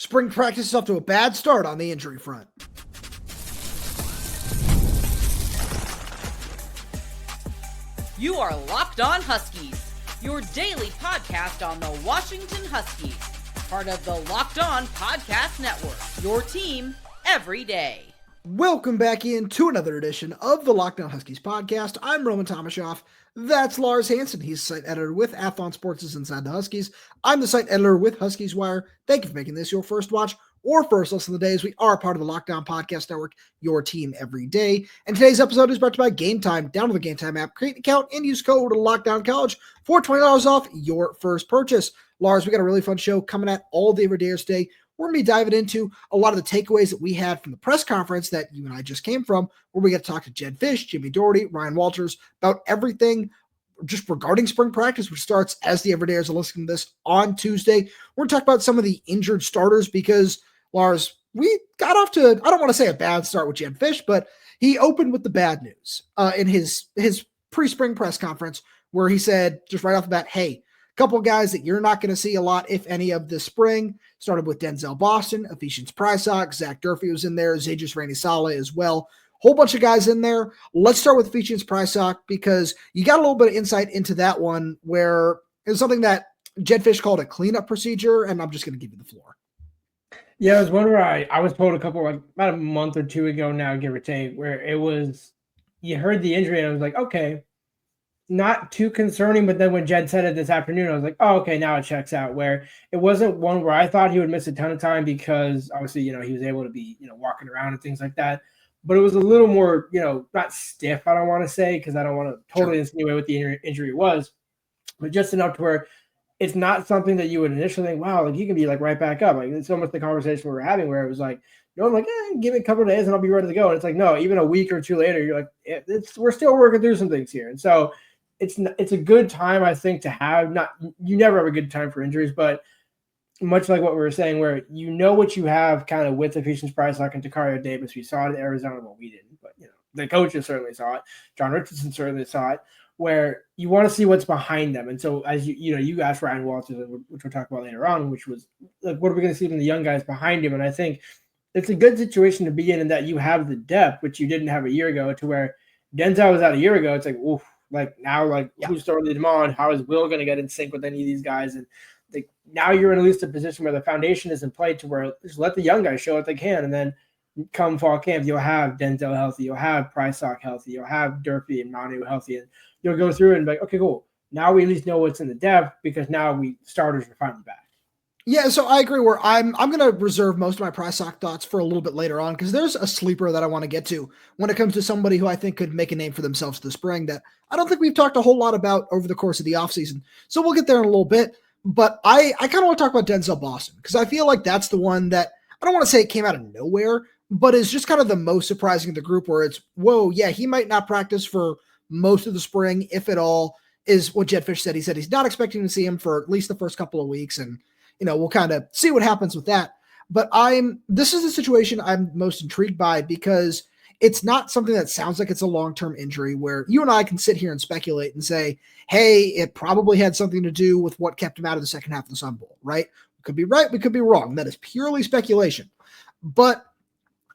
Spring practice is off to a bad start on the injury front. You are Locked On Huskies, your daily podcast on the Washington Huskies, part of the Locked On Podcast Network, your team every day. Welcome back into another edition of the Locked On Huskies podcast. I'm Tomashoff. That's Lars Hanson. He's site editor with Athlon Sports' Inside the Huskies. I'm the site editor with Huskies Wire. Thank you for making this your first watch or first listen of the day, as we are part of the Locked On Podcast Network, your team every day. And today's episode is brought to you by Game Time. Download the Game Time app, create an account, and use code LOCKDOWNCollege for $20 off your first purchase. Lars, we got a really fun show coming at all the everydayers today. We're going to be diving into a lot of the takeaways that we had from the press conference that you and I just came from, where we get to talk to Jedd, Fisch, Jimmy Doherty, Ryan Walters about everything just regarding spring practice, which starts as the everydayers are listening to this on Tuesday. We're going to talk about some of the injured starters because, Lars, we got off to, I don't want to say a bad start with Jedd Fisch, but he opened with the bad news in his pre-spring press conference, where he said just right off the bat, hey, couple of guys that you're not going to see a lot, if any, of this spring. Started with Denzel Boston, Ephesians Prysock, Durfee was in there, Zaydrius Rainey-Sale as well. Whole bunch of guys in there. Let's start with Ephesians Prysock because you got a little bit of insight into that one, where it was something that Jedd Fisch called a cleanup procedure, and I'm just going to give you the floor. Yeah, it was one where I was told about a month or two ago now, give or take, where it was, you heard the injury and I was like, okay, not too concerning. But then when Jedd said it this afternoon, I was like, oh, okay, now it checks out, where it wasn't one where I thought he would miss a ton of time because obviously, he was able to be, walking around and things like that. But it was a little more, not stiff, I don't want to say, because I don't want to totally insinuate what the injury was, but just enough to where it's not something that you would initially think, wow, like he can be like right back up. Like it's almost the conversation we were having where it was like, I'm like, give me a couple of days and I'll be ready to go. And it's like, no, even a week or two later, you're like, we're still working through some things here. And so it's a good time, I think, to have. You never have a good time for injuries, but much like what we were saying, where what you have kind of with Ephesians Prysock and Takario Davis. We saw it in Arizona, well, we didn't, but the coaches certainly saw it. John Richardson certainly saw it, where you want to see what's behind them. And so as you asked Ryan Walters, which we'll talk about later on, which was like, what are we going to see from the young guys behind him? And I think it's a good situation to be in that you have the depth, which you didn't have a year ago, to where Denzel was out a year ago. It's like, oof, who's throwing them on? How is Will going to get in sync with any of these guys? And now you're in at least a position where the foundation is in play to where just let the young guys show what they can. And then come fall camp, you'll have Denzel healthy, you'll have Prysock healthy, you'll have Durfee and Manu healthy, and you'll go through and be like, okay, cool. Now we at least know what's in the depth because now starters are finally back. Yeah, so I agree where I'm going to reserve most of my Prysock thoughts for a little bit later on because there's a sleeper that I want to get to when it comes to somebody who I think could make a name for themselves this spring that I don't think we've talked a whole lot about over the course of the offseason. So we'll get there in a little bit. But I kind of want to talk about Denzel Boston because I feel like that's the one that I don't want to say it came out of nowhere, but is just kind of the most surprising of the group where it's, whoa, yeah, he might not practice for most of the spring, if at all, is what Jedd Fisch said. He said he's not expecting to see him for at least the first couple of weeks. And, we'll kind of see what happens with that. But this is the situation I'm most intrigued by because it's not something that sounds like it's a long-term injury where you and I can sit here and speculate and say, hey, it probably had something to do with what kept him out of the second half of the Sun Bowl, right? We could be right. We could be wrong. That is purely speculation. But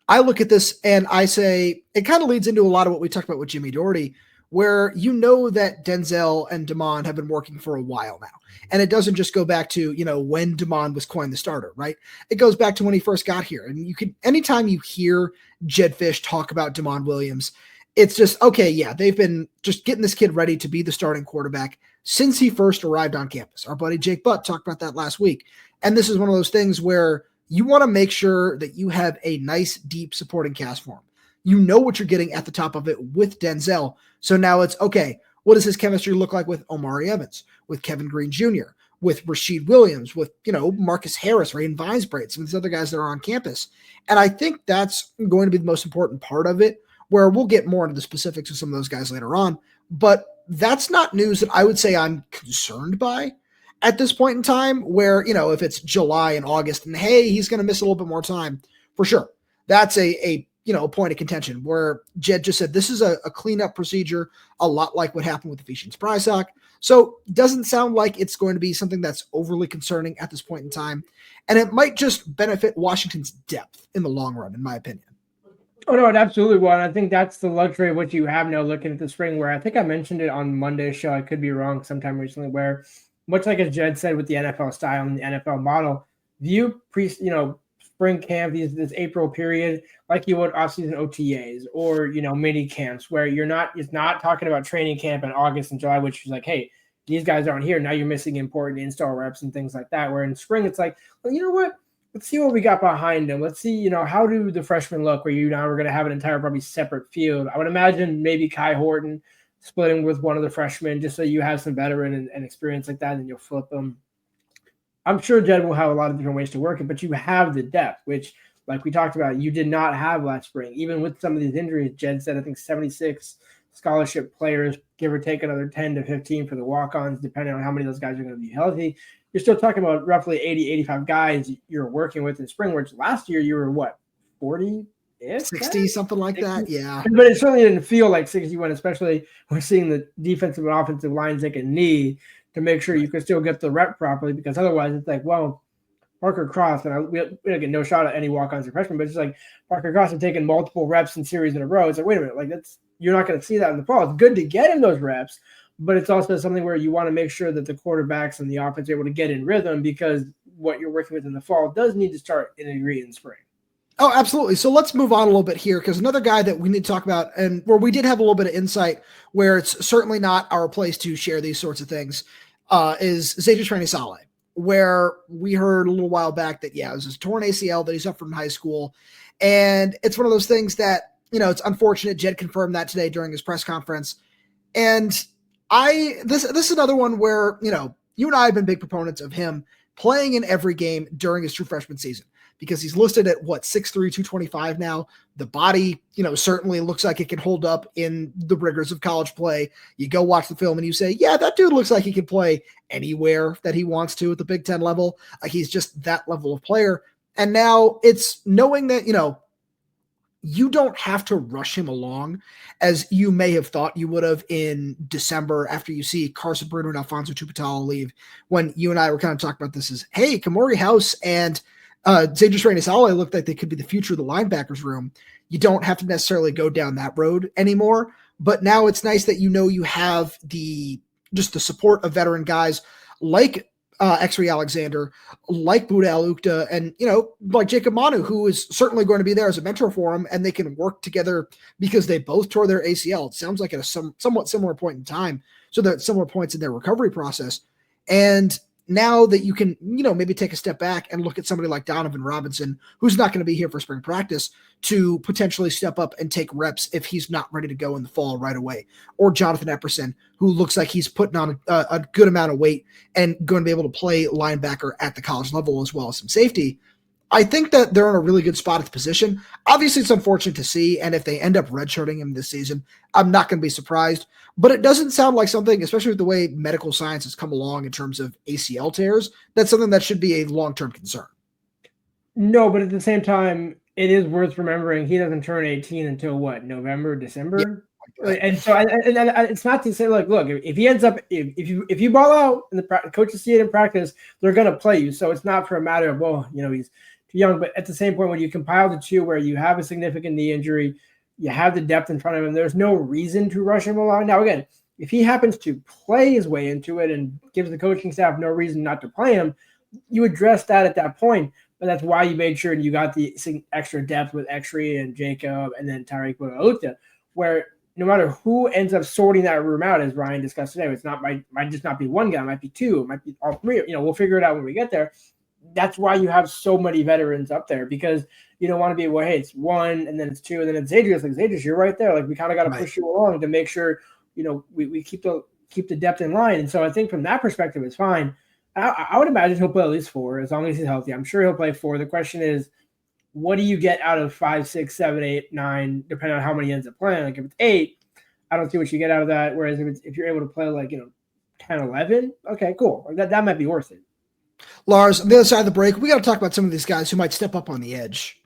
I look at this and I say, it kind of leads into a lot of what we talked about with Jimmy Doherty, where that Denzel and Damon have been working for a while now. And it doesn't just go back to, when Damon was coined the starter, right? It goes back to when he first got here. And anytime you hear Jedd Fisch talk about Damon Williams, it's just, okay, yeah, they've been just getting this kid ready to be the starting quarterback since he first arrived on campus. Our buddy Jake Butt talked about that last week. And this is one of those things where you want to make sure that you have a nice, deep supporting cast for him. You know what you're getting at the top of it with Denzel. So now it's, okay, what does his chemistry look like with Omari Evans, with Kevin Green Jr., with Rasheed Williams, with, Marcus Harris, Raiden Vinesbraid, some of these other guys that are on campus. And I think that's going to be the most important part of it, where we'll get more into the specifics of some of those guys later on. But that's not news that I would say I'm concerned by at this point in time, where, if it's July and August and, hey, he's going to miss a little bit more time, for sure. That's a a point of contention where Jedd just said this is a cleanup procedure, a lot like what happened with Ephesians Prysock. So doesn't sound like it's going to be something that's overly concerning at this point in time. And it might just benefit Washington's depth in the long run, in my opinion. Oh, no, it absolutely will. And I think that's the luxury of what you have now looking at the spring, where I think I mentioned it on Monday's show. I could be wrong sometime recently, where much like as Jedd said with the NFL style and the NFL model, view spring camp, this April period, like you would offseason OTAs or, mini camps, where it's not talking about training camp in August and July, which is like, hey, these guys aren't here. Now you're missing important install reps and things like that. Where in spring, it's like, well, you know what? Let's see what we got behind them. Let's see, how do the freshmen look where we're going to have an entire probably separate field. I would imagine maybe Kai Horton splitting with one of the freshmen just so you have some veteran and experience like that, and you'll flip them. I'm sure Jedd will have a lot of different ways to work it, but you have the depth, which, like we talked about, you did not have last spring. Even with some of these injuries, Jedd said, I think 76 scholarship players, give or take another 10 to 15 for the walk-ons, depending on how many of those guys are going to be healthy. You're still talking about roughly 80, 85 guys you're working with in spring, which last year you were, what, 40? 60, something like 60? That, yeah. But it certainly didn't feel like 61, especially we're seeing the defensive and offensive lines take a knee to make sure you can still get the rep properly, because otherwise it's like, well, Parker Cross, and we don't get no shot at any walk-ons or freshmen, but it's like Parker Cross have taken multiple reps in series in a row. It's like, wait a minute, like you're not going to see that in the fall. It's good to get him those reps, but it's also something where you want to make sure that the quarterbacks and the offense are able to get in rhythm, because what you're working with in the fall does need to start in a degree in spring. Oh, absolutely. So let's move on a little bit here, because another guy that we need to talk about, and where we did have a little bit of insight, where it's certainly not our place to share these sorts of things, is Zaydrius Rainey-Sale, where we heard a little while back that, it was his torn ACL that he suffered in high school. And it's one of those things that, it's unfortunate. Jedd confirmed that today during his press conference. And this is another one where, you and I have been big proponents of him playing in every game during his true freshman season, because he's listed at 6'3", 225 now. The body, certainly looks like it can hold up in the rigors of college play. You go watch the film and you say, yeah, that dude looks like he can play anywhere that he wants to at the Big Ten level. Like, he's just that level of player. And now it's knowing that, you don't have to rush him along as you may have thought you would have in December after you see Carson Bruner and Alfonso Tuputala leave, when you and I were kind of talking about this as, hey, Kamori House and Zaydrius Rainey-Sale looked like they could be the future of the linebackers room. You don't have to necessarily go down that road anymore, but now it's nice that you have the support of veteran guys like X-Ray Alexander, like Buda Alukta, and like Jacob Manu, who is certainly going to be there as a mentor for him, and they can work together because they both tore their ACL. It sounds like at a somewhat similar point in time, so that similar points in their recovery process. And now that you can, maybe take a step back and look at somebody like Donovan Robinson, who's not going to be here for spring practice, to potentially step up and take reps if he's not ready to go in the fall right away. Or Jonathan Epperson, who looks like he's putting on a good amount of weight and going to be able to play linebacker at the college level as well as some safety. I think that they're in a really good spot at the position. Obviously, it's unfortunate to see, and if they end up redshirting him this season, I'm not going to be surprised. But it doesn't sound like something, especially with the way medical science has come along in terms of ACL tears, that's something that should be a long-term concern. No, but at the same time, it is worth remembering he doesn't turn 18 until November, December? Yeah. And so it's not to say, look, if he ends up, if you ball out and the coaches see it in practice, they're going to play you. So it's not for a matter of, he's too young. But at the same point, when you compile the two, where you have a significant knee injury, you have the depth in front of him, there's no reason to rush him along. Now, again, if he happens to play his way into it and gives the coaching staff no reason not to play him, you address that at that point. But that's why you made sure you got the extra depth with X-Ray and Jacob and then Tariq Buda, where no matter who ends up sorting that room out, as Ryan discussed today, it's not might just not be one guy, it might be two, it might be all three. We'll figure it out when we get there. That's why you have so many veterans up there, because you don't want to be, hey, it's one and then it's two and then it's Zaydrius. Like, Zaydrius, you're right there. Like, we kind of got to push you along to make sure we keep the depth in line. And so I think from that perspective, it's fine. I would imagine he'll play at least 4 as long as he's healthy. I'm sure he'll play 4. The question is, what do you get out of 5, 6, 7, 8, 9, depending on how many he ends up playing? Like, if it's 8, I don't see what you get out of that. Whereas if you're able to play 10, 11, okay, cool. Like, that might be worth it. Lars, on the other side of the break, we got to talk about some of these guys who might step up on the edge.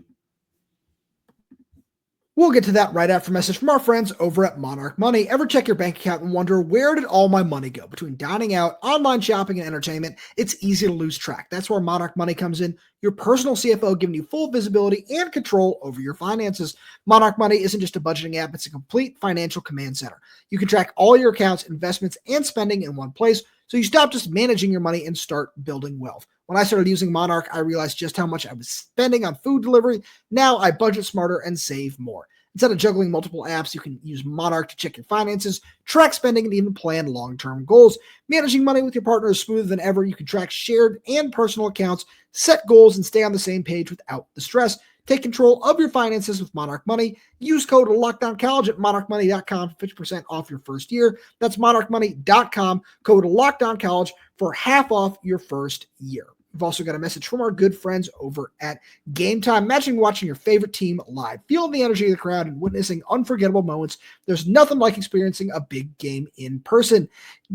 We'll get to that right after a message from our friends over at Monarch Money. Ever check your bank account and wonder, where did all my money go? Between dining out, online shopping, and entertainment, it's easy to lose track. That's where Monarch Money comes in, your personal CFO giving you full visibility and control over your finances. Monarch Money isn't just a budgeting app, it's a complete financial command center. You can track all your accounts, investments, and spending in one place, so you stop just managing your money and start building wealth. When I started using Monarch, I realized just how much I was spending on food delivery. Now I budget smarter and save more. Instead of juggling multiple apps, you can use Monarch to check your finances, track spending, and even plan long-term goals. Managing money with your partner is smoother than ever. You can track shared and personal accounts, set goals, and stay on the same page without the stress. Take control of your finances with Monarch Money. Use code LOCKDOWNCollege at monarchmoney.com for 50% off your first year. That's monarchmoney.com, code LOCKDOWNCollege for half off your first year. We've also got a message from our good friends over at Game Time. Imagine watching your favorite team live, feeling the energy of the crowd and witnessing unforgettable moments. There's nothing like experiencing a big game in person.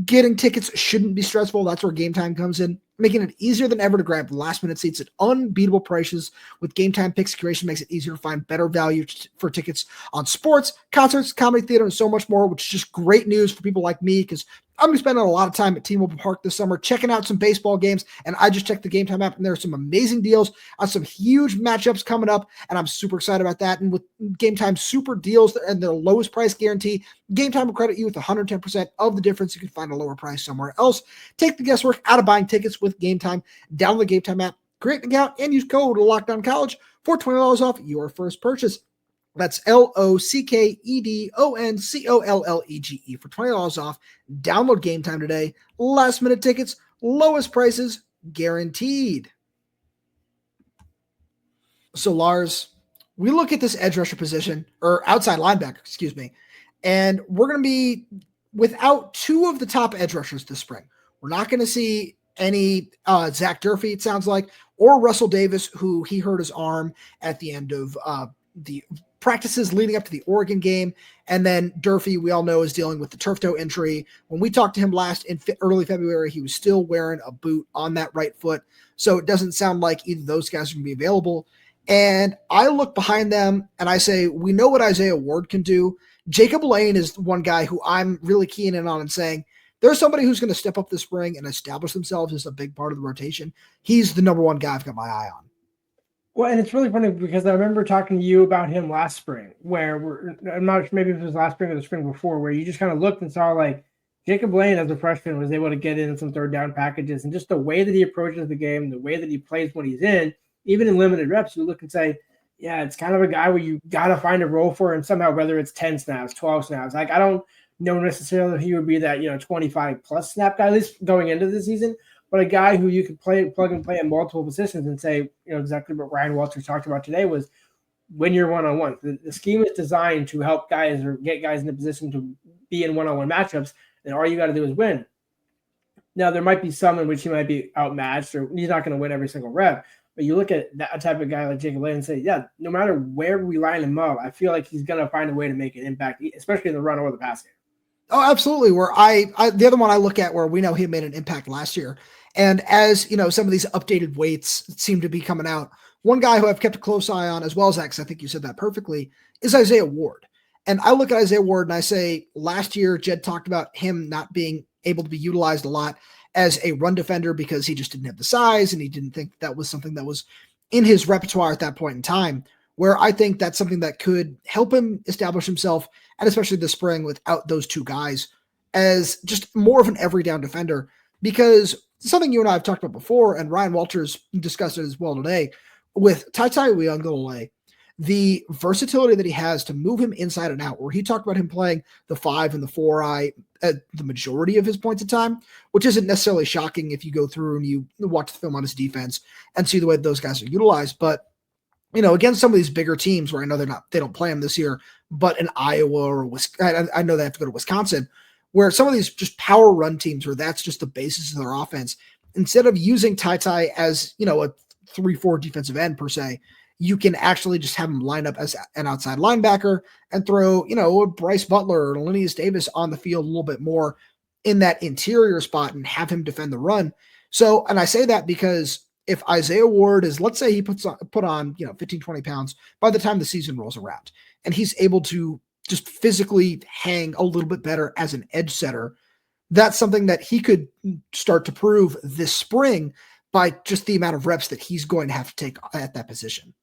Getting tickets shouldn't be stressful. That's where Game Time comes in, making it easier than ever to grab last-minute seats at unbeatable prices. With Game Time Picks, curation makes it easier to find better value for tickets on sports, concerts, comedy, theater, and so much more, which is just great news for people like me, because I'm going to be spending a lot of time at T-Mobile Park this summer checking out some baseball games, and I just checked the Game Time app, and there are some amazing deals on some huge matchups coming up, and I'm super excited about that. And with Game Time super deals and their lowest price guarantee, Game Time will credit you with 110% of the difference. You can find a lower price somewhere else. Take the guesswork out of buying tickets with Game Time. Download the Game Time app, create an account, and use code LOCKDOWNCollege for $20 off your first purchase. That's LOCKEDONCOLLEGE for $20 off. Download Game Time today. Last minute tickets, lowest prices guaranteed. So Lars, we look at this edge rusher position, or outside linebacker, excuse me, and we're going to be without two of the top edge rushers this spring. We're not going to see any Zach Durfee, it sounds like, or Russell Davis, who he hurt his arm at the end of the practices leading up to the Oregon game. And then Durfee, we all know, is dealing with the turf toe injury. When we talked to him last in early February, he was still wearing a boot on that right foot. So it doesn't sound like either of those guys are going to be available. And I look behind them and I say, we know what Isaiah Ward can do. Jacob Lane is one guy who I'm really keying in on and saying, there's somebody who's going to step up this spring and establish themselves as a big part of the rotation. He's the number one guy I've got my eye on. Well, and it's really funny because I remember talking to you about him last spring, where I'm not sure, maybe if it was last spring or the spring before, where you just kind of looked and saw like Jacob Lane as a freshman was able to get in some third down packages, and just the way that he approaches the game, the way that he plays when he's in, even in limited reps, you look and say, yeah, it's kind of a guy where you got to find a role for him somehow, whether it's 10 snaps, 12 snaps. Like, I don't know necessarily if he would be that, 25 plus snap guy, at least going into the season, but a guy who you could plug and play in multiple positions and say, exactly what Ryan Walters talked about today was when you're one-on-one. The scheme is designed to help guys or get guys in a position to be in one-on-one matchups, and all you got to do is win. Now, there might be some in which he might be outmatched, or he's not going to win every single rep, but you look at that type of guy like Jacob Lane and say, yeah, no matter where we line him up, I feel like he's going to find a way to make an impact, especially in the run or the pass game. Oh, absolutely. Where the other one I look at where we know he made an impact last year. And as some of these updated weights seem to be coming out, one guy who I've kept a close eye on, as well as X, I think you said that perfectly, is Isaiah Ward. And I look at Isaiah Ward and I say, last year, Jedd talked about him not being able to be utilized a lot as a run defender because he just didn't have the size and he didn't think that was something that was in his repertoire at that point in time, where I think that's something that could help him establish himself, and especially this spring without those two guys, as just more of an every down defender. Because something you and I have talked about before, and Ryan Walters discussed it as well today, with Tai Uyunglele, the versatility that he has to move him inside and out, where he talked about him playing the 5 and the 4 eye at the majority of his points of time, which isn't necessarily shocking if you go through and you watch the film on his defense and see the way those guys are utilized. But against some of these bigger teams where I know they don't play him this year, but in Iowa or Wisconsin, I know they have to go to Wisconsin, where some of these just power run teams where that's just the basis of their offense, instead of using Tai as, a 3-4 defensive end per se, you can actually just have him line up as an outside linebacker and throw, a Bryce Butler or Linnaeus Davis on the field a little bit more in that interior spot and have him defend the run. So, and I say that because if Isaiah Ward is, let's say he put on 15, 20 pounds by the time the season rolls around, and he's able to just physically hang a little bit better as an edge setter, that's something that he could start to prove this spring by just the amount of reps that he's going to have to take at that position.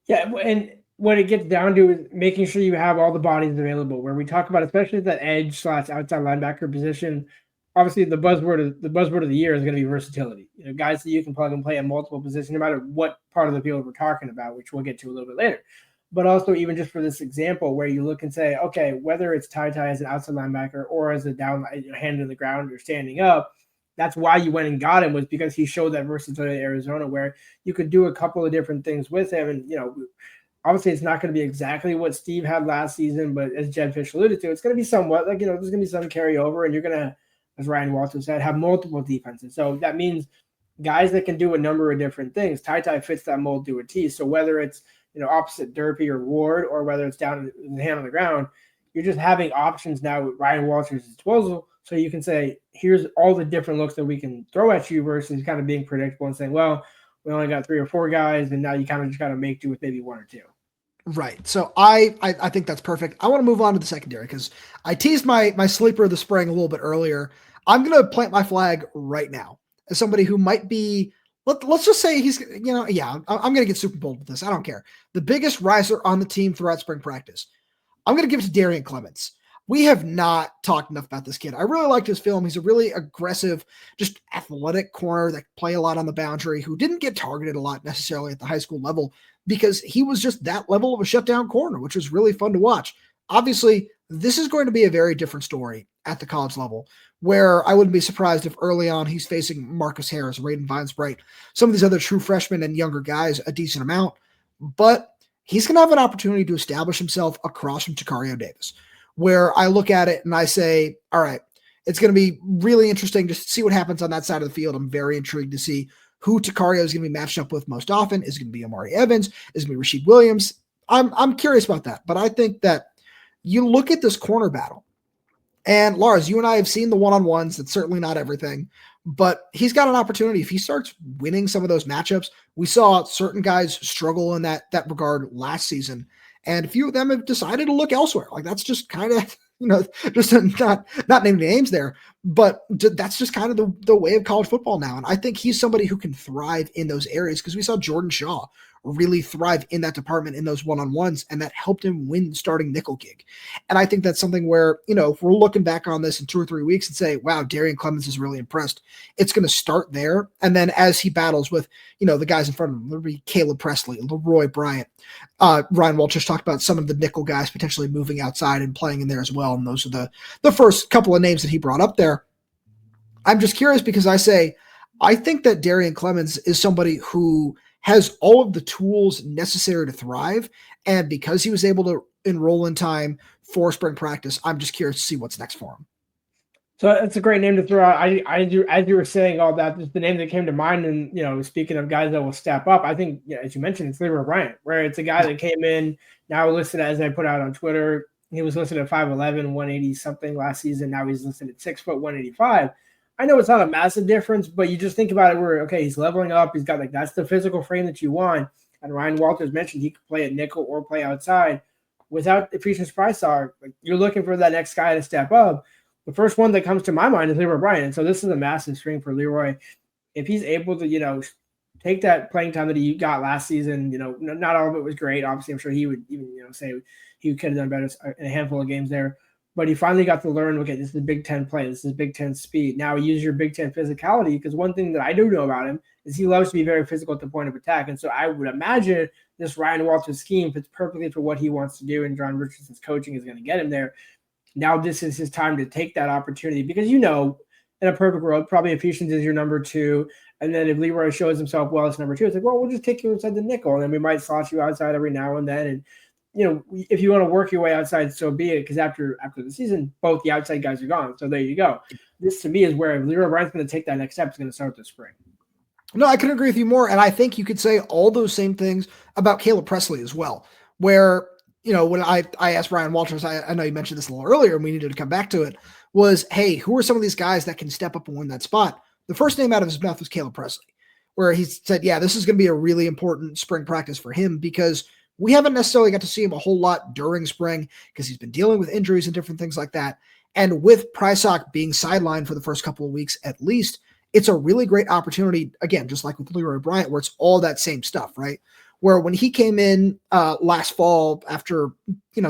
Yeah, and what it gets down to is making sure you have all the bodies available. Where we talk about, especially that edge / outside linebacker position, obviously the buzzword of the year is going to be versatility. Guys that you can plug and play at multiple positions, no matter what part of the field we're talking about, which we'll get to a little bit later. But also, even just for this example, where you look and say, okay, whether it's Ty as an outside linebacker or as a down hand in the ground or standing up, that's why you went and got him, was because he showed that versatility at Arizona, where you could do a couple of different things with him. And obviously, it's not going to be exactly what Steve had last season, but as Jedd Fisch alluded to, it's going to be somewhat there's going to be some carryover, and you're going to, as Ryan Walters said, have multiple defenses. So that means guys that can do a number of different things. Ty fits that mold to a T. So whether it's opposite Durfee or Ward, or whether it's down in the hand on the ground, you're just having options now with Ryan Walters' disposal. So you can say, here's all the different looks that we can throw at you, versus kind of being predictable and saying, well, we only got 3 or 4 guys, and now you kind of just got to make do with maybe 1 or 2. Right. So I think that's perfect. I want to move on to the secondary because I teased my sleeper of the spring a little bit earlier. I'm going to plant my flag right now as somebody who might be, let's just say he's, I'm going to get super bold with this. I don't care. The biggest riser on the team throughout spring practice. I'm going to give it to Darian Clemons. We have not talked enough about this kid. I really liked his film. He's a really aggressive, just athletic corner that play a lot on the boundary, who didn't get targeted a lot necessarily at the high school level because he was just that level of a shutdown corner, which was really fun to watch. Obviously, this is going to be a very different story at the college level, where I wouldn't be surprised if early on he's facing Marcus Harris, Raiden Vinesbright, some of these other true freshmen and younger guys a decent amount, but he's going to have an opportunity to establish himself across from Tacario Davis, where I look at it and I say, all right, it's going to be really interesting to see what happens on that side of the field. I'm very intrigued to see who Tacario is going to be matched up with most often. Is it going to be Amari Evans? Is it going to be Rasheed Williams? I'm curious about that, but I think that you look at this corner battle, and Lars, you and I have seen the one-on-ones. That's certainly not everything, but he's got an opportunity. If he starts winning some of those matchups, we saw certain guys struggle in that regard last season, and a few of them have decided to look elsewhere. Like that's just kind of, just not naming names there, but that's just kind of the way of college football now. And I think he's somebody who can thrive in those areas because we saw Jordan Shaw really thrive in that department in those one-on-ones, and that helped him win starting nickel gig. And I think that's something where, if we're looking back on this in 2 or 3 weeks and say, wow, Darian Clemons is really impressed, it's going to start there. And then as he battles with, the guys in front of him, there'll be Caleb Presley, Leroy Bryant, Ryan Walters talked about some of the nickel guys potentially moving outside and playing in there as well. And those are the first couple of names that he brought up there. I'm just curious because I think that Darian Clemons is somebody who has all of the tools necessary to thrive. And because he was able to enroll in time for spring practice, I'm just curious to see what's next for him. So it's a great name to throw out. I do, as you were saying all that, just the name that came to mind. And, speaking of guys that will step up, I think, as you mentioned, it's Leroy Bryant, where it's a guy that came in now listed, as I put out on Twitter, he was listed at 5'11", 180 something last season. Now he's listed at 6 foot, 185. I know it's not a massive difference, but you just think about it where, okay, he's leveling up. He's got that's the physical frame that you want. And Ryan Walters mentioned he could play at nickel or play outside. Without Ephesians Prysock, you're looking for that next guy to step up. The first one that comes to my mind is Leroy Bryant. And so this is a massive string for Leroy. If he's able to, take that playing time that he got last season, not all of it was great. Obviously, I'm sure he would even, say he could have done better in a handful of games there. But he finally got to learn, okay, this is a Big Ten play. This is Big Ten speed. Now use your Big Ten physicality, because one thing that I do know about him is he loves to be very physical at the point of attack. And so I would imagine this Ryan Walters scheme fits perfectly for what he wants to do, and John Richardson's coaching is going to get him there. Now this is his time to take that opportunity, because in a perfect world, probably Ephesians is your number 2. And then if Leroy shows himself well as number 2, it's like, well, we'll just take you inside the nickel, and then we might slot you outside every now and then. And if you want to work your way outside, so be it, because after the season, both the outside guys are gone. So there you go. This, to me, is where Leroy Bryant's going to take that next step. It's going to start this spring. No, I couldn't agree with you more. And I think you could say all those same things about Caleb Presley as well, where, when I asked Ryan Walters, I know you mentioned this a little earlier and we needed to come back to it, was, hey, who are some of these guys that can step up and win that spot? The first name out of his mouth was Caleb Presley, where he said, yeah, this is going to be a really important spring practice for him because we haven't necessarily got to see him a whole lot during spring because he's been dealing with injuries and different things like that. And with Prysock being sidelined for the first couple of weeks at least, it's a really great opportunity, again, just like with Leroy Bryant, where it's all that same stuff, right? Where when he came in last fall after,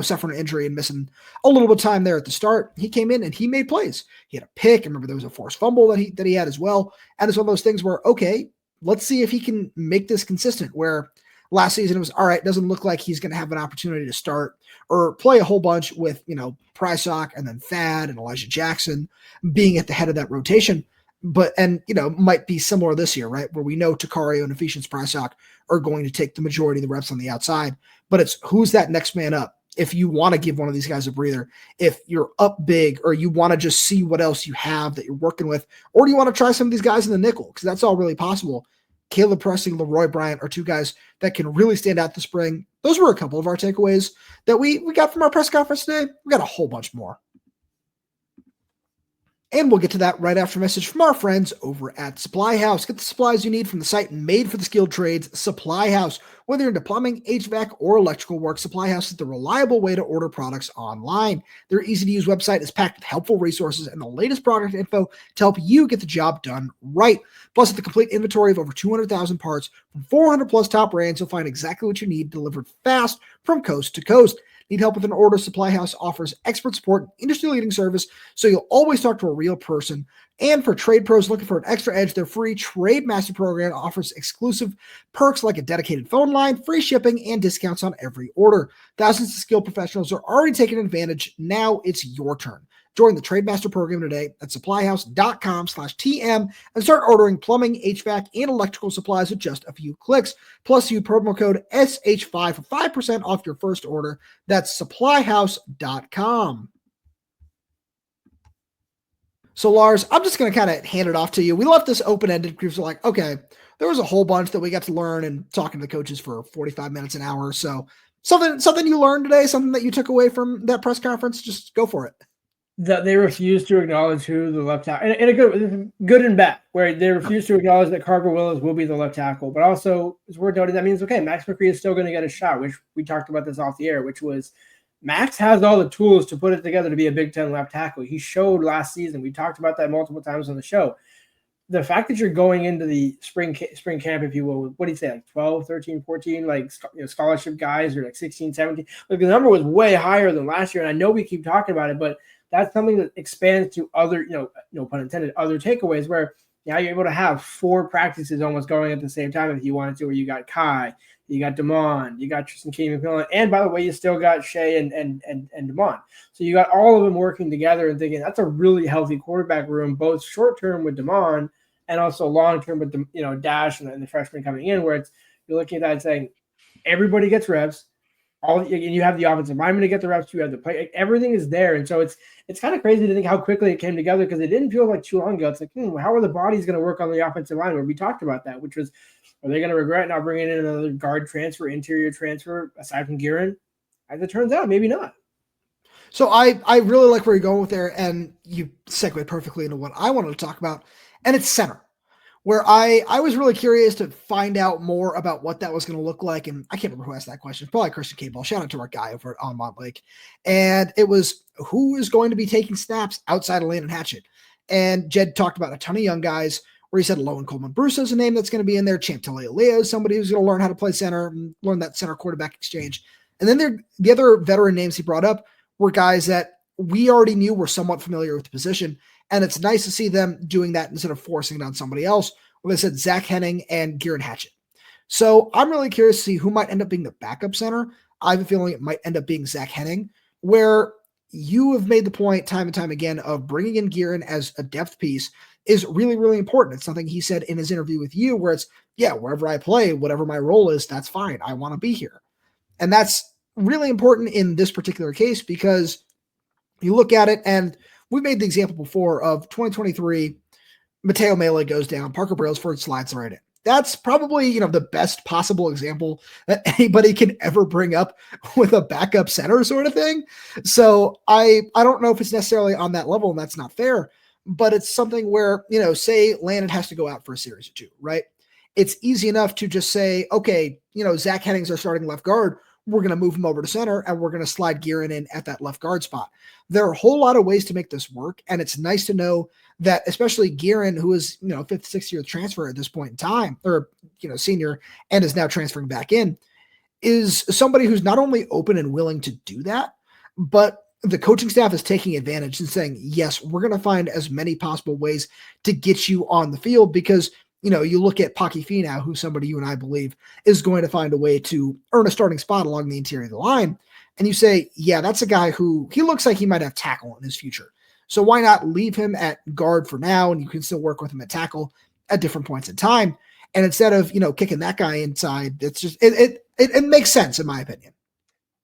suffering an injury and missing a little bit of time there at the start, he came in and he made plays. He had a pick. I remember there was a forced fumble that he had as well. And it's one of those things where, okay, let's see if he can make this consistent, where last season it was, all right, doesn't look like he's going to have an opportunity to start or play a whole bunch with, Prysock and then Thad and Elijah Jackson being at the head of that rotation. But might be similar this year, right? Where we know Takario and Ephesians Prysock are going to take the majority of the reps on the outside, but it's who's that next man up. If you want to give one of these guys a breather, if you're up big, or you want to just see what else you have that you're working with, or do you want to try some of these guys in the nickel? Because that's all really possible. Caleb Presley, Leroy Bryant are two guys that can really stand out this spring. Those were a couple of our takeaways that we got from our press conference today. We got a whole bunch more. And we'll get to that right after a message from our friends over at Supply House. Get the supplies you need from the site made for the skilled trades, Supply House. Whether you're into plumbing, HVAC, or electrical work, Supply House is the reliable way to order products online. Their easy-to-use website is packed with helpful resources and the latest product info to help you get the job done right. Plus, with the complete inventory of over 200,000 parts from 400-plus top brands, you'll find exactly what you need delivered fast from coast to coast. Need help with an order? Supply House offers expert support, industry-leading service, so you'll always talk to a real person. And for trade pros looking for an extra edge, their free Trade Master program offers exclusive perks like a dedicated phone line, free shipping, and discounts on every order. Thousands of skilled professionals are already taking advantage. Now it's your turn. Join the Trade Master program today at supplyhouse.com/TM and start ordering plumbing, HVAC, and electrical supplies with just a few clicks. Plus, use promo code SH5 for 5% off your first order. That's supplyhouse.com. So, Lars, I'm just going to kind of hand it off to you. We left this open-ended because we're like, okay, there was a whole bunch that we got to learn and talking to the coaches for 45 minutes, an hour. So something you learned today, something that you took away from that press conference, just go for it. That they refuse to acknowledge who the left tackle, and a good and bad, where they refuse to acknowledge that Carver Willis will be the left tackle. But also, as we're noting, that means, okay, Max McCree is still going to get a shot, which we talked about this off the air, which was Max has all the tools to put it together to be a Big Ten left tackle. He showed last season. We talked about that multiple times on the show. The fact that you're going into the spring camp, if you will, what do you say, like 12, 13, 14, scholarship guys, or like 16, 17. Like the number was way higher than last year, and I know we keep talking about it, but that's something that expands to other, no pun intended, other takeaways where now you're able to have 4 practices almost going at the same time if you wanted to, where you got Kai, you got Damon, you got Tristan Keenan McMillan, and by the way, you still got Shea and Damon. So you got all of them working together and thinking that's a really healthy quarterback room, both short-term with Damon and also long-term with Dash and the freshman coming in, where you're looking at that and saying everybody gets reps. And you have the offensive lineman to get the reps. You have the play. Everything is there, and so it's kind of crazy to think how quickly it came together because it didn't feel like too long ago. It's like, how are the bodies going to work on the offensive line? Where we talked about that, which was, are they going to regret not bringing in another guard transfer, interior transfer aside from Guerin? As it turns out, maybe not. So I really like where you're going with there, and you segued perfectly into what I wanted to talk about, and it's center. Where I was really curious to find out more about what that was going to look like. And I can't remember who asked that question. Probably Christian Cable. Shout out to our guy over at On Lake. And it was who is going to be taking snaps outside of Landon Hatchett. And Jedd talked about a ton of young guys where he said Lowen Coleman Bruce is a name that's going to be in there. Champ Talia is somebody who's going to learn how to play center and learn that center quarterback exchange. And then the other veteran names he brought up were guys that we already knew were somewhat familiar with the position. And it's nice to see them doing that instead of forcing it on somebody else. Well, they said Zach Henning and Guerin Hatchett. So I'm really curious to see who might end up being the backup center. I have a feeling it might end up being Zach Henning, where you have made the point time and time again of bringing in Guerin as a depth piece is really, really important. It's something he said in his interview with you where it's, wherever I play, whatever my role is, that's fine. I want to be here. And that's really important in this particular case because you look at it, and we made the example before of 2023, Mateo Mele goes down, Parker Brailsford slides right in. That's probably, the best possible example that anybody can ever bring up with a backup center sort of thing. So I don't know if it's necessarily on that level, and that's not fair, but it's something where, say Landon has to go out for a series or two, right? it's easy enough to just say, okay, Zach Henning's our starting left guard. We're going to move him over to center and we're going to slide Guerin in at that left guard spot. There are a whole lot of ways to make this work. And it's nice to know that especially Guerin, who is, fifth, sixth year transfer at this point in time, or, senior, and is now transferring back in, is somebody who's not only open and willing to do that, but the coaching staff is taking advantage and saying, yes, we're going to find as many possible ways to get you on the field because, you look at Paki Finau, who's somebody you and I believe is going to find a way to earn a starting spot along the interior of the line. And you say, yeah, that's a guy who he looks like he might have tackle in his future. So why not leave him at guard for now? And you can still work with him at tackle at different points in time. And instead of, kicking that guy inside, it's just, it makes sense in my opinion.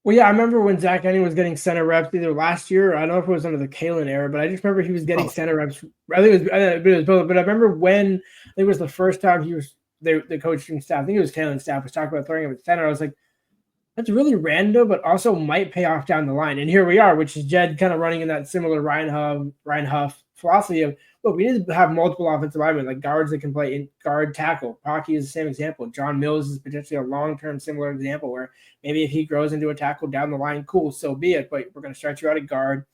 Well, yeah, I remember when Zach Henning was getting center reps either last year, I don't know if it was under the Kalen era, but I just remember he was getting center reps. I think it was both, but I remember when I think it was the first time the coaching staff, I think it was Kalen's staff, was talking about throwing him at center. I was like, that's really random, but also might pay off down the line. And here we are, which is Jedd kind of running in that similar Ryan Huff philosophy of, look, we need to have multiple offensive linemen, like guards that can play in guard tackle. Pocky is the same example. John Mills is potentially a long-term similar example where maybe if he grows into a tackle down the line, cool, so be it. But we're going to start you out at guard.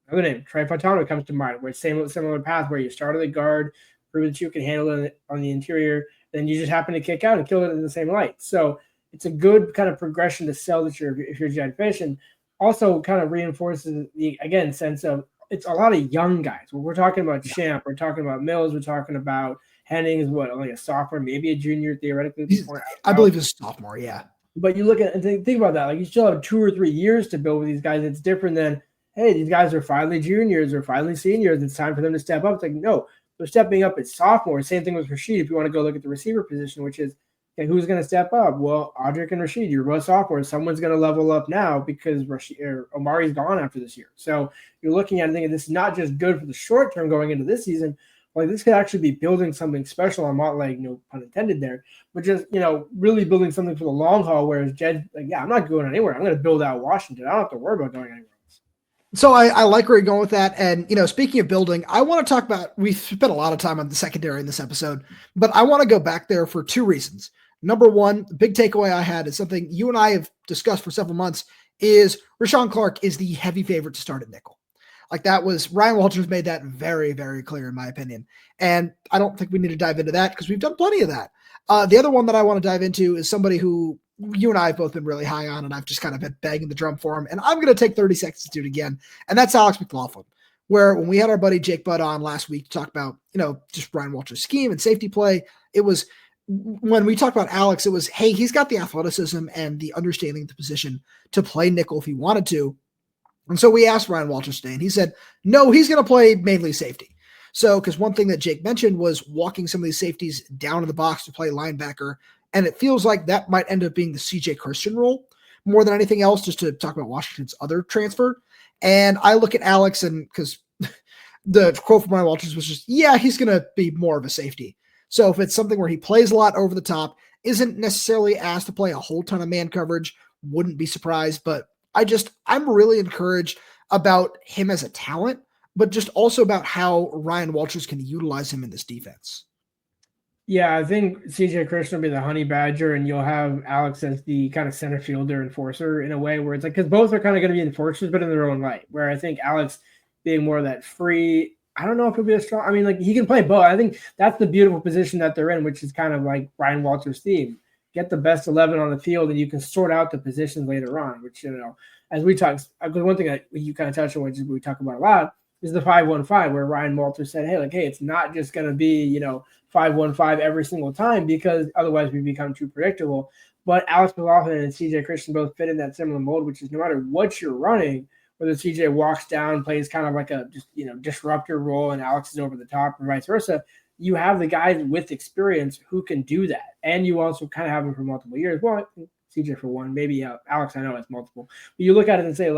Another name, Trey Fontano comes to mind, where it's similar path where you start at the guard, prove that you can handle it on the interior, then you just happen to kick out and kill it in the same light. So it's a good kind of progression to sell that if you're Jedd Fisch, and also kind of reinforces the, again, sense of it's a lot of young guys. When we're talking about Champ, we're talking about Mills, we're talking about Henning is only a sophomore, maybe a junior theoretically. I believe he's a sophomore, yeah. But you look at and think about that. Like you still have 2 or 3 years to build with these guys. It's different than, hey, these guys are finally juniors or finally seniors. It's time for them to step up. It's like, no, they're stepping up as sophomores. Same thing with Rashid. If you want to go look at the receiver position, which is, okay, who's going to step up? Well, Audric and Rashid, you're both sophomores. Someone's going to level up now because Omari's gone after this year. So you're looking at it thinking this is not just good for the short term going into this season. Like this could actually be building something special. I'm not like, no pun intended there, but just, really building something for the long haul. Whereas Jedd, like, yeah, I'm not going anywhere. I'm going to build out Washington. I don't have to worry about going anywhere else. So I like where you're going with that. And, speaking of building, I want to talk about, we've spent a lot of time on the secondary in this episode, but I want to go back there for 2 reasons. Number one, the big takeaway I had is something you and I have discussed for several months is Rahshawn Clark is the heavy favorite to start at nickel. Like that was, Ryan Walters made that very, very clear in my opinion. And I don't think we need to dive into that because we've done plenty of that. The other one that I want to dive into is somebody who you and I have both been really high on, and I've just kind of been banging the drum for him. And I'm going to take 30 seconds to do it again. And that's Alex McLaughlin, where when we had our buddy Jake Budd on last week to talk about, just Ryan Walters' scheme and safety play, it was, when we talked about Alex, it was, hey, he's got the athleticism and the understanding of the position to play nickel if he wanted to. And so we asked Ryan Walters today, and he said, no, he's going to play mainly safety. So, because one thing that Jake mentioned was walking some of these safeties down to the box to play linebacker, and it feels like that might end up being the CJ Christian role more than anything else, just to talk about Washington's other transfer. And I look at Alex, and because the quote from Ryan Walters was just, yeah, he's going to be more of a safety. So if it's something where he plays a lot over the top, isn't necessarily asked to play a whole ton of man coverage, wouldn't be surprised. But I'm really encouraged about him as a talent, but just also about how Ryan Walters can utilize him in this defense. Yeah, I think CJ Christian will be the honey badger, and you'll have Alex as the kind of center fielder enforcer in a way where it's like, because both are kind of going to be enforcers, but in their own right. Where I think Alex being more of that free, I don't know if he'll be a strong, I mean, like he can play both. I think that's the beautiful position that they're in, which is kind of like Ryan Walters' theme. Get the best 11 on the field, and you can sort out the positions later on, which, as we talk, one thing that you kind of touched on, which we talk about a lot, is the 5-1-5, where Ryan Walters said, hey, it's not just going to be, 5-1-5 every single time, because otherwise we become too predictable. But Alex McLaughlin and CJ Christian both fit in that similar mold, which is no matter what you're running, whether CJ walks down, plays kind of like a disruptor role, and Alex is over the top, and vice versa, you have the guys with experience who can do that. And you also kind of have them for multiple years. Well, CJ for one, maybe Alex, I know has multiple. But you look at it and say,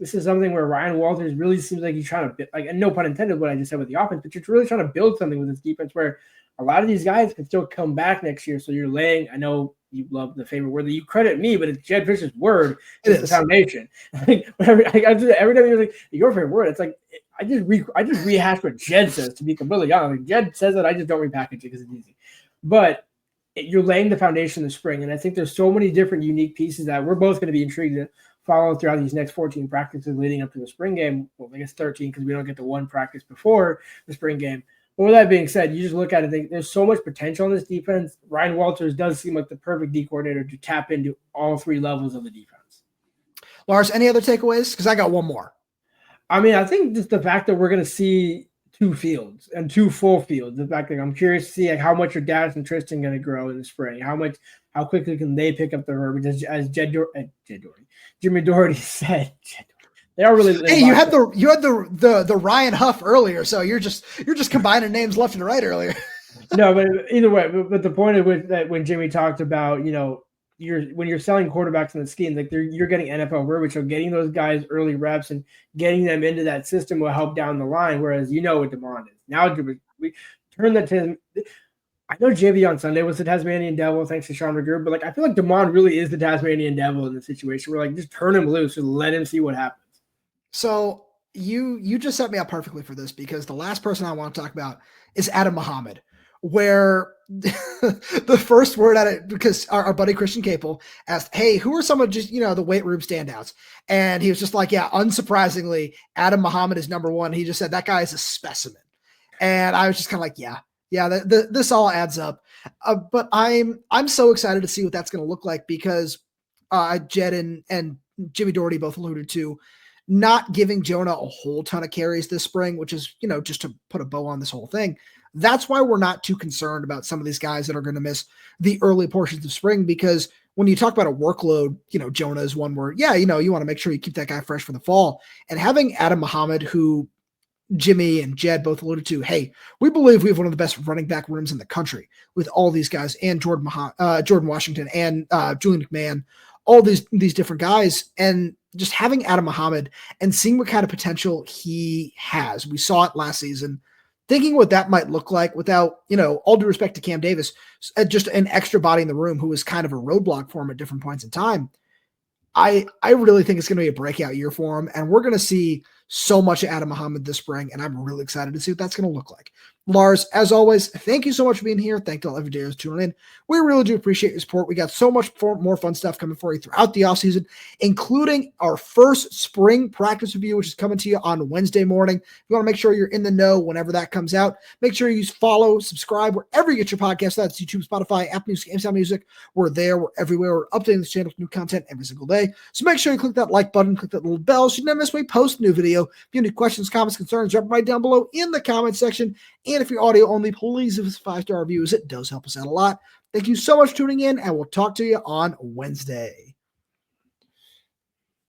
this is something where Ryan Walters really seems like he's trying to, and no pun intended what I just said with the offense, but you're really trying to build something with this defense where a lot of these guys can still come back next year. So you're laying, I know you love the favorite word that you credit me, but it's Jedd Fisch's word. It's the foundation. Every time you're like, your favorite word, it's like, I just rehash what Jedd says, to be completely honest. Jedd says that, I just don't repackage it because it's easy. But you're laying the foundation in the spring. And I think there's so many different unique pieces that we're both going to be intrigued to follow throughout these next 14 practices leading up to the spring game. Well, I guess 13 because we don't get the one practice before the spring game. But with that being said, you just look at it and think there's so much potential in this defense. Ryan Walters does seem like the perfect D coordinator to tap into all three levels of the defense. Lars, any other takeaways? Because I got one more. I mean, I think just the fact that we're going to see 2 fields and 2 full fields. The fact that I'm curious to see like how much are Dallas and Tristan going to grow in the spring. How quickly can they pick up the verbiage? As Jimmy Doherty said, they are really. Hey, you had the Ryan Huff earlier, so you're just combining names left and right earlier. No, but either way, but the point of it that when Jimmy talked about, when you're selling quarterbacks in the scheme, like you're getting NFL verbiage, so getting those guys early reps and getting them into that system will help down the line. Whereas what DeMond is now, we turn that to. I know JV on Sunday was the Tasmanian Devil, thanks to Sean McGurk, but I feel like DeMond really is the Tasmanian Devil in the situation. We're just turn him loose and let him see what happens. So you just set me up perfectly for this, because the last person I want to talk about is Adam Mohammed, where the first word at it, because our buddy Christian Capel asked, hey, who are some of just, the weight room standouts? And he was just like, yeah, unsurprisingly, Adam Mohammed is number one. He just said that guy is a specimen. And I was just kind of like, yeah, this all adds up. But I'm so excited to see what that's going to look like, because Jedd and Jimmy Doherty both alluded to not giving Jonah a whole ton of carries this spring, which is, just to put a bow on this whole thing. That's why we're not too concerned about some of these guys that are going to miss the early portions of spring, because when you talk about a workload, Jonah is one where, you want to make sure you keep that guy fresh for the fall. And having Adam Mohammed, who Jimmy and Jedd both alluded to, hey, we believe we have one of the best running back rooms in the country with all these guys, and Jordan Washington and Julian McMahon, all these different guys. And just having Adam Mohammed and seeing what kind of potential he has. We saw it last season. Thinking what that might look like without, all due respect to Cam Davis, just an extra body in the room who was kind of a roadblock for him at different points in time. I really think it's going to be a breakout year for him, and we're going to see so much of Adam Mohammed this spring, and I'm really excited to see what that's going to look like. Lars, as always, thank you so much for being here. Thank you to all every day who's tuning in. We really do appreciate your support. We got so much more fun stuff coming for you throughout the offseason, including our first spring practice review, which is coming to you on Wednesday morning. If you want to make sure you're in the know whenever that comes out, make sure you follow, subscribe, wherever you get your podcast. That's YouTube, Spotify, Apple Music, Amazon Music. We're there. We're everywhere. We're updating this channel with new content every single day. So make sure you click that like button, click that little bell so you never miss when we post a new video. If you have any questions, comments, concerns, drop right down below in the comment section. And if you're audio only, please give us 5-star reviews. It does help us out a lot. Thank you so much for tuning in, and we'll talk to you on Wednesday.